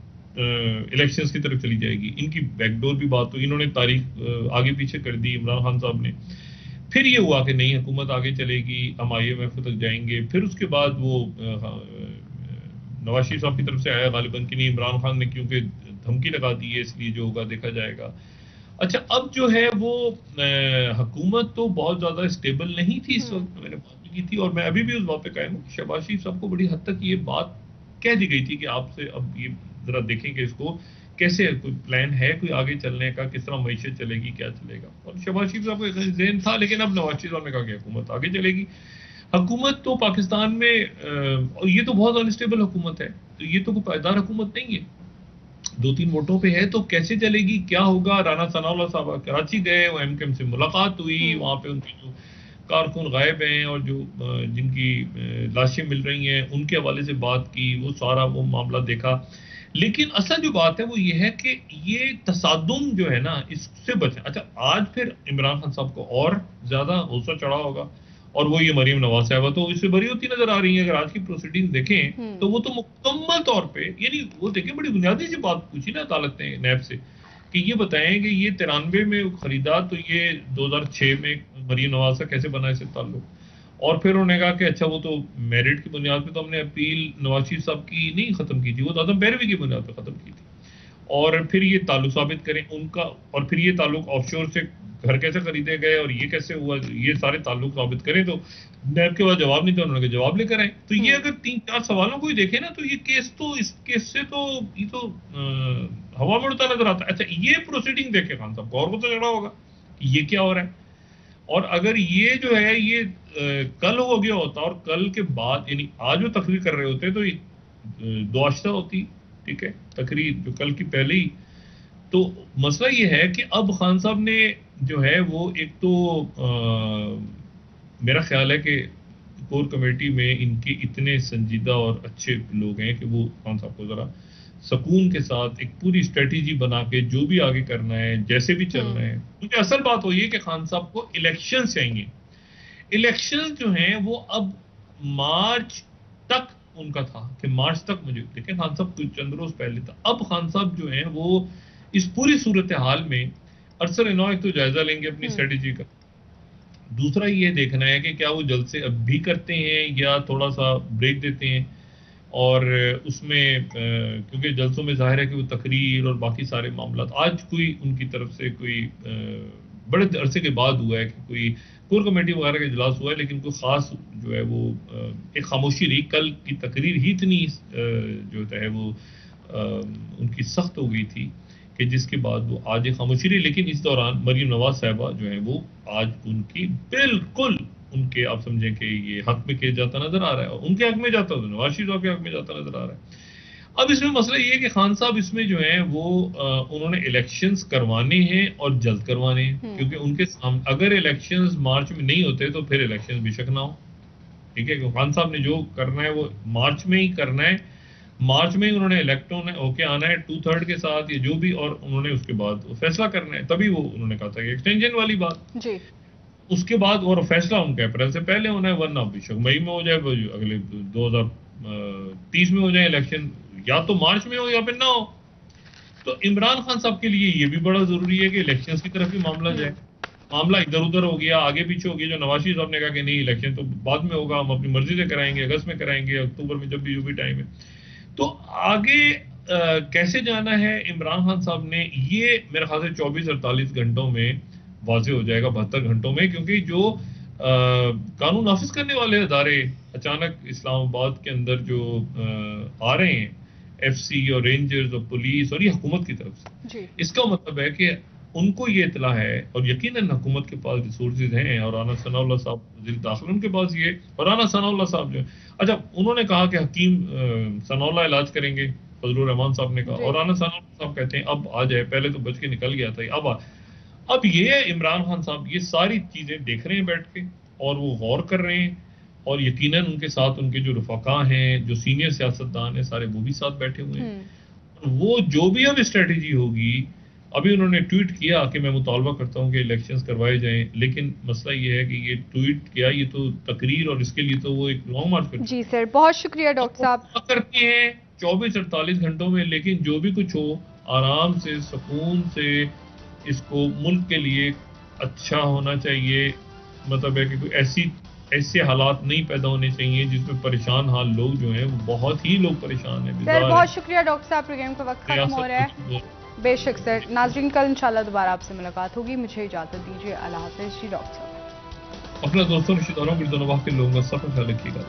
इलेक्शंस की तरफ चली जाएगी। इनकी बैकडोर भी बात हुई, इन्होंने तारीख आगे पीछे कर दी इमरान खान साहब ने। फिर ये हुआ कि नहीं हुकूमत आगे चलेगी, हम IMF तक जाएंगे। फिर उसके बाद वो नवाज शरीफ साहब की तरफ से आया गालिबन कि नहीं इमरान खान ने क्योंकि धमकी लगा दी है इसलिए जो होगा देखा जाएगा। अच्छा, अब जो है वो हुकूमत तो बहुत ज्यादा स्टेबल नहीं थी इस वक्त, मैंने बात भी की थी और मैं अभी भी उस बात पे कायम हूँ। शहबाज शरीफ साहब को बड़ी हद तक ये बात कह दी गई थी कि आपसे अब ये जरा देखेंगे इसको कैसे, कोई प्लान है कोई आगे चलने का, किस तरह मईशत चलेगी, क्या चलेगा। और शहबाज शरीफ साहब को ज़हन था, लेकिन अब नवाज शरीफ साहब ने कहा कि हुकूमत आगे चलेगी। हुकूमत तो पाकिस्तान में और ये तो बहुत अनस्टेबल हुकूमत है, तो ये तो कोई पायदार हुकूमत नहीं है। 2-3 वोटों पे है तो कैसे चलेगी, क्या होगा। राना सनाउल्लाह साहब कराची गए, वो MKM से मुलाकात हुई, वहां पे उनके जो कारकुन गायब हैं और जो जिनकी लाशें मिल रही हैं उनके हवाले से बात की, वो सारा वो मामला देखा। लेकिन असल जो बात है वो ये है कि ये तसादुम जो है ना इससे बचें। अच्छा, आज फिर इमरान खान साहब को और ज्यादा गुस्सा चढ़ा होगा और वो ये मरीम नवाज साहबा तो इससे बरी होती नजर आ रही है। अगर आज की प्रोसीडिंग देखें तो वो तो मुकम्मल तौर पे, यानी वो देखें बड़ी बुनियादी सी बात पूछी ना अदालत ने नैब से कि ये बताएं कि ये 93 में खरीदा तो ये 2006 में मरीम नवाज का कैसे बना इससे ताल्लुक। और फिर उन्होंने कहा कि अच्छा वो तो मेरिट की बुनियाद पे तो हमने अपील नवाज शरीफ साहब की नहीं खत्म की थी, वो तो आदम पैरवी की बुनियाद पे खत्म की थी। और फिर ये ताल्लुक साबित करें उनका, और फिर ये ताल्लुक ऑफशोर से घर कैसे खरीदे गए और ये कैसे हुआ, ये सारे ताल्लुक साबित करें। तो नैब के पास जवाब नहीं था, उन्होंने जवाब लेकर आए। तो ये अगर 3-4 सवालों को ही देखे ना तो ये केस तो इस केस से तो ये तो हवा में उड़ता नजर आता है। अच्छा, ये प्रोसीडिंग देखे खान साहब को और गुस्सा चढ़ा होगा कि ये क्या हो रहा है। और अगर ये जो है ये कल हो गया होता और कल के बाद यानी आज वो तकरीर कर रहे होते तो ये दुआश्ता होती, ठीक है, तकरीर जो कल की पहले ही। तो मसला ये है कि अब खान साहब ने जो है वो एक तो मेरा ख्याल है कि कोर कमेटी में इनके इतने संजीदा और अच्छे लोग हैं कि वो खान साहब को जरा सुकून के साथ एक पूरी स्ट्रेटेजी बना के जो भी आगे करना है जैसे भी चलना है। क्योंकि असल बात हो ये कि खान साहब को इलेक्शन चाहिए। इलेक्शन जो हैं वो अब मार्च तक उनका था कि मार्च तक, मुझे देखें खान साहब कुछ चंद रोज पहले था। अब खान साहब जो हैं वो इस पूरी सूरत हाल में अरसर इनौ एक तो जायजा लेंगे अपनी स्ट्रेटेजी का, दूसरा ये देखना है कि क्या वो जल्द से अब भी करते हैं या थोड़ा सा ब्रेक देते हैं। और उसमें क्योंकि जलसों में जाहिर है कि वो तकरीर और बाकी सारे मामला आज कोई उनकी तरफ से कोई बड़े अरसे के बाद हुआ है कि कोई कोर कमेटी वगैरह का इजलास हुआ है, लेकिन कोई खास जो है वो एक खामोशी रही। कल की तकरीर ही इतनी जो है वो उनकी सख्त हो गई थी कि जिसके बाद वो आज एक खामोशी रही। लेकिन इस दौरान मरीम नवाज साहबा जो है वो आज उनकी बिल्कुल उनके आप समझें कि ये हक में किया जाता नजर आ रहा है, उनके हक में जाता तो नवाज शरीफ के हक में जाता नजर आ रहा है। अब इसमें मसला ये है कि खान साहब इसमें जो है वो उन्होंने इलेक्शंस करवाने हैं और जल्द करवाने हैं, क्योंकि उनके सामने अगर इलेक्शंस मार्च में नहीं होते तो फिर इलेक्शंस बेशक ना हो, ठीक है। क्योंकि खान साहब ने जो करना है वो मार्च में ही करना है, मार्च में ही उन्होंने इलेक्ट होके आना है 2/3 के साथ या जो भी, और उन्होंने उसके बाद फैसला करना है। तभी वो उन्होंने कहा था कि एक्सटेंशन वाली बात जी। उसके बाद और फैसला उनके अप्रैल से पहले होना है, वरना बेशक मई में हो जाए, अगले 2030 में हो जाए इलेक्शन, या तो मार्च में हो या फिर ना हो। तो इमरान खान साहब के लिए ये भी बड़ा जरूरी है कि इलेक्शंस की तरफ ही मामला जाए। मामला इधर उधर हो गया, आगे पीछे हो गया। जो नवाज शरीफ साहब ने कहा कि नहीं इलेक्शन तो बाद में होगा, हम अपनी मर्जी से कराएंगे, अगस्त में कराएंगे, अक्टूबर में, जब भी जो भी टाइम है। तो आगे कैसे जाना है इमरान खान साहब ने, ये मेरे ख्याल से 24-48 घंटों में वाजे हो जाएगा, 72 घंटों में। क्योंकि जो कानून नाफिज करने वाले अदारे अचानक इस्लामाबाद के अंदर जो आ रहे हैं, FC और रेंजर्स और पुलिस, और ये हुकूमत की तरफ से, इसका मतलब है कि उनको ये इतला है और यकीनन हुकूमत के पास रिसोर्सेज हैं। और राना सनाउल्लाह साहब वज़ीर दाखिला उनके पास ये, और राना सनाउल्लाह साहब जो अच्छा उन्होंने कहा कि हकीम सनाउल्लाह इलाज करेंगे, फजलुर रहमान साहब ने कहा, और राना सनाउल्लाह साहब कहते हैं अब आ जाए, पहले तो बच के निकल गया था, अब ये इमरान खान साहब ये सारी चीजें देख रहे हैं बैठ के और वो गौर कर रहे हैं। और यकीनन उनके साथ उनके जो रफाका हैं, जो सीनियर सियासतदान हैं, सारे वो भी साथ बैठे हुए हैं। वो जो भी अब स्ट्रेटेजी होगी, अभी उन्होंने ट्वीट किया कि मैं मुतालबा करता हूं कि इलेक्शंस करवाए जाएं, लेकिन मसला ये है कि ये ट्वीट किया, ये तो तकरीर, और इसके लिए तो वो एक लॉन्ग मार्च कर जी सर, बहुत शुक्रिया डॉक्टर साहब। करते हैं 24-48 घंटों में, लेकिन जो भी कुछ हो आराम से, सुकून से, इसको मुल्क के लिए अच्छा होना चाहिए। मतलब है कि कोई ऐसे हालात नहीं पैदा होने चाहिए जिसमें परेशान हाल लोग जो हैं, वो बहुत ही लोग परेशान हैं। सर बहुत शुक्रिया डॉक्टर साहब, प्रोग्राम का वक्त खत्म हो रहा है। बेशक सर। नाजरीन, कल इंशाल्लाह दोबारा आपसे मुलाकात होगी। मुझे इजाजत दीजिए। अल्लाह हाफिज जी डॉक्टर साहब। अपने दोस्तों, रिश्तेदारों, गिरदोनवाह के लोगों का सब ख्याल रखिएगा।